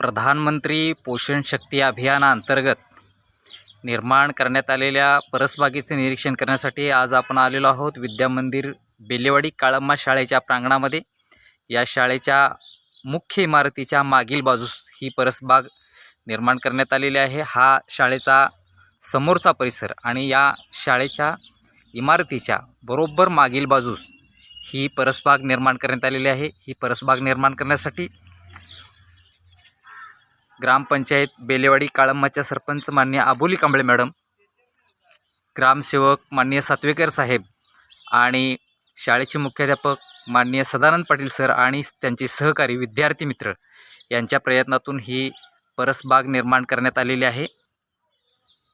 प्रधानमंत्री पोषण शक्ती अभियानाअंतर्गत निर्माण करण्यात आलेल्या परसबागेचे निरीक्षण करण्यासाठी आज आपण आलेलो आहोत विद्यामंदिर बेलेवाडी काळम्मा शाळेच्या प्रांगणामध्ये। या शाळेच्या मुख्य इमारतीच्या मागील बाजूस ही परसबाग निर्माण करण्यात आलेली आहे। हा शाळेचा समोरचा परिसर आणि या शाळेच्या इमारतीच्या बरोबर मागील बाजूस ही परसबाग निर्माण करण्यात आलेली आहे। ही परसबाग निर्माण करण्यासाठी ग्रामपंचायत बेलेवाडी काळम्माच्या सरपंच माननीय आबोली कांबळे मॅडम, ग्रामसेवक माननीय सातवेकर साहेब आणि शाळेचे मुख्याध्यापक माननीय सदानंद पाटील सर आणि त्यांचे सहकारी विद्यार्थी मित्र यांच्या प्रयत्नातून ही परसबाग निर्माण करण्यात आलेली आहे।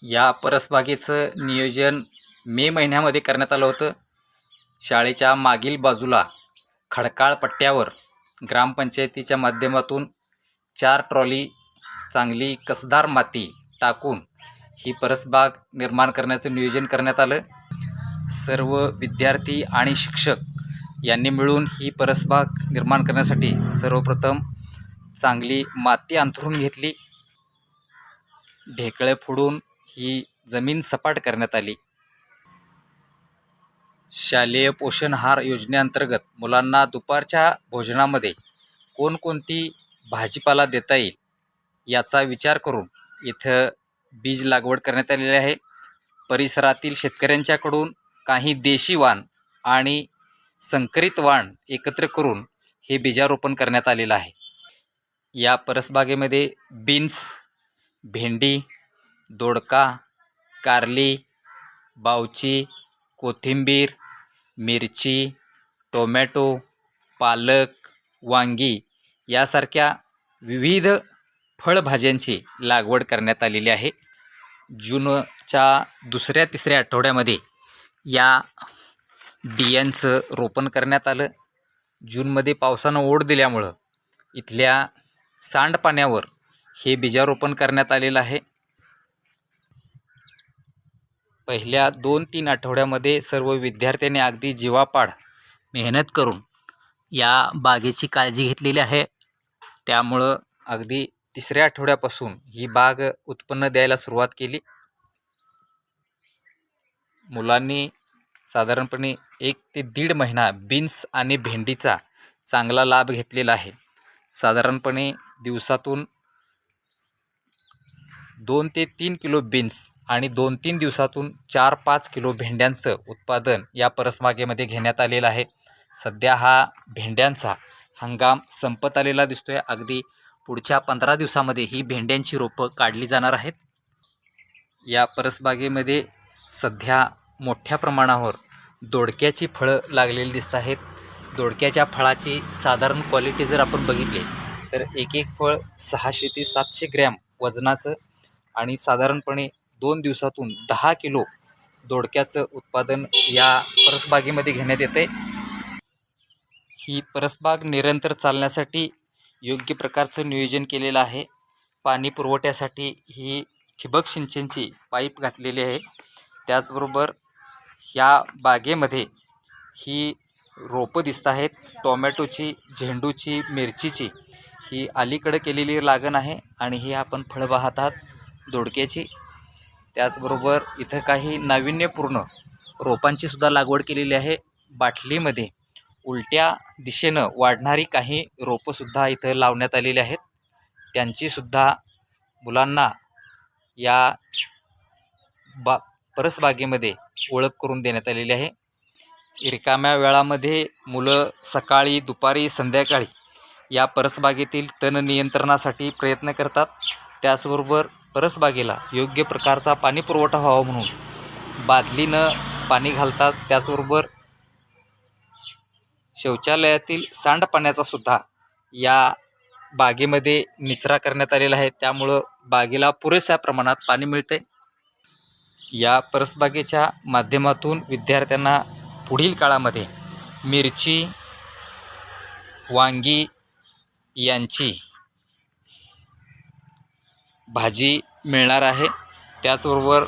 या परसबागेचं नियोजन मे महिन्यामध्ये करण्यात आलं होतं। शाळेच्या मागील बाजूला खडकाळ पट्ट्यावर ग्रामपंचायतीच्या माध्यमातून 4 ट्रॉली चांगली कसदार माती टाकून ही परसबाग निर्माण करण्याचं नियोजन करण्यात आलं। सर्व विद्यार्थी आणि शिक्षक यांनी मिळून ही परसबाग निर्माण करण्यासाठी सर्वप्रथम चांगली माती अंथरून घेतली, ढेकळे फोडून ही जमीन सपाट करण्यात आली। शालेय पोषण आहार योजनेअंतर्गत मुलांना दुपारच्या भोजनामध्ये कोणकोणती भाजीपाला देता येईल याचा विचार करून इथं बीज लागवड करण्यात आलेली आहे। परिसरातील शेतकऱ्यांच्याकडून काही देशी वाण आणि संकरित वाण एकत्र करून हे बीजारोपण करण्यात आलेलं आहे। या परसबागेमध्ये बीन्स, भेंडी, दोडका, कारली, बावची, कोथिंबीर, मिरची, टोमॅटो, पालक, वांगी यासारख्या विविध फळभाज्यांची लागवड करण्यात आलेली आहे। जूनच्या 2-3 आठवड्यामध्ये या बियांचं रोपण करण्यात आलं। जूनमध्ये पावसानं ओढ दिल्यामुळं इथल्या सांडपाण्यावर हे बीजारोपण करण्यात आलेलं आहे। पहिल्या 2-3 आठवड्यामध्ये सर्व विद्यार्थ्यांनी अगदी जीवापाड मेहनत करून या बागेची काळजी घेतलेली आहे। त्यामुळं अगदी 3ऱ्या आठवड्यापासून ही बाग उत्पन्न द्यायला सुरुवात केली। मुलांनी साधारणपणे 1 ते 1.5 महिना बीन्स आणि भेंडीचा चांगला लाभ घेतलेला आहे। साधारणपणे दिवसातून 2 ते 3 किलो बीन्स आणि 2-3 दिवसातून 4-5 किलो भेंड्यांचं उत्पादन या परसबागेमध्ये घेण्यात आलेलं आहे। सध्या हा भेंड्यांचा हंगाम संपत आलेला दिसतोय। अगदी पुढच्या 15 दिवसामध्ये ही भेंड्यांची रोपं काढली जाणार आहेत। या परसबागेमध्ये सध्या मोठ्या प्रमाणावर दोडक्याची फळं लागलेली दिसत आहेत। दोडक्याच्या फळाची साधारण क्वालिटी जर आपण बघितली तर एक फळ 600 ते 700 ग्रॅम वजनाचं आणि साधारणपणे 2 दिवसातून 10 किलो दोडक्याचं उत्पादन या परसबागेमध्ये घेण्यात येते। ही परसबाग निरंतर चालण्यासाठी योग्य प्रकारचं नियोजन केलेलं आहे। पाणी पुरवठ्यासाठी ही ठिबक सिंचनची पाईप घातलेली आहे। त्याचबरोबर या बागेमध्ये ही रोपं दिसत आहेत टोमॅटोची, झेंडूची, मिरचीची ही अलीकडे केलेली लागण आहे आणि ही आपण फळं पाहत आहात दोडक्याची। त्याचबरोबर इथं काही नाविन्यपूर्ण रोपांची सुद्धा लागवड केलेली आहे। बाटलीमध्ये उलट्या दिशेनं वाढणारी काही रोपंसुद्धा इथं लावण्यात आलेली आहेत। त्यांचीसुद्धा मुलांना या परसबागेमध्ये ओळख करून देण्यात आलेली आहे। रिकाम्या वेळामध्ये मुलं सकाळी, दुपारी, संध्याकाळी या परसबागेतील तण नियंत्रणासाठी प्रयत्न करतात। त्याचबरोबर परसबागेला योग्य प्रकारचा पाणी पुरवठा व्हावा म्हणून बादलीनं पाणी घालतात। त्याचबरोबर शौचालयातील सांडपाण्याचा सुद्धा या बागेमध्ये निचरा करण्यात आलेला आहे। त्यामुळं बागेला पुरेशा प्रमाणात पाणी मिळते। या परसबागेच्या माध्यमातून विद्यार्थ्यांना पुढील काळामध्ये मिरची, वांगी यांची भाजी मिळणार आहे। त्याचबरोबर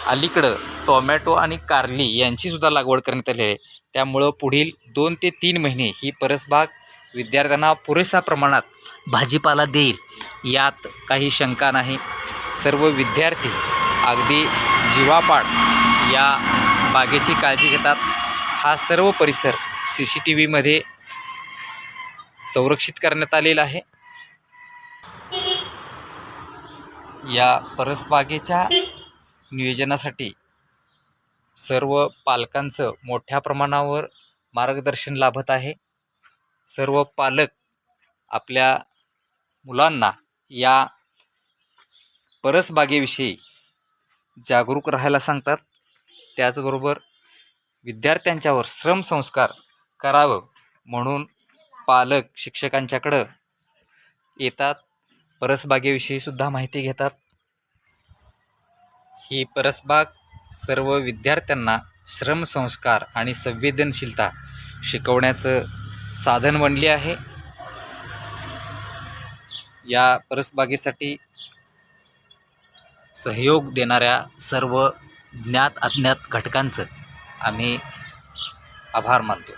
अलीकडं टोमॅटो आणि कारली यांचीसुद्धा लागवड करण्यात आली आहे। त्यामुळं पुढील 2 ते 3 महिने ही परसबाग विद्यार्थ्यांना पुरेशा प्रमाणात भाजीपाला देईल यात काही शंका नाही. सर्व विद्यार्थी अगदी जीवापाड या बागेची काळजी घेतात. हा सर्व परिसर CCTVमध्ये संरक्षित करण्यात आलेला आहे. या परसबागेच्या नियोजनासाठी सर्व पालकांचं मोठ्या प्रमाणावर मार्गदर्शन लाभत आहे. सर्व पालक आपल्या मुलांना या परसबागेविषयी जागरूक राहायला सांगतात. त्याचबरोबर विद्यार्थ्यांच्यावर श्रमसंस्कार करावं म्हणून पालक शिक्षकांच्याकडं येतात. परसबागेविषयी सुद्धा माहिती घेतात. ही परसबाग सर्व विद्यार्थ्यांना श्रमसंस्कार आणि संवेदनशीलता शिकवण्याचं साधन बनले आहे. या परसबागेसाठी सहयोग देणाऱ्या सर्व ज्ञात अज्ञात घटकांचं आम्ही आभार मानतो.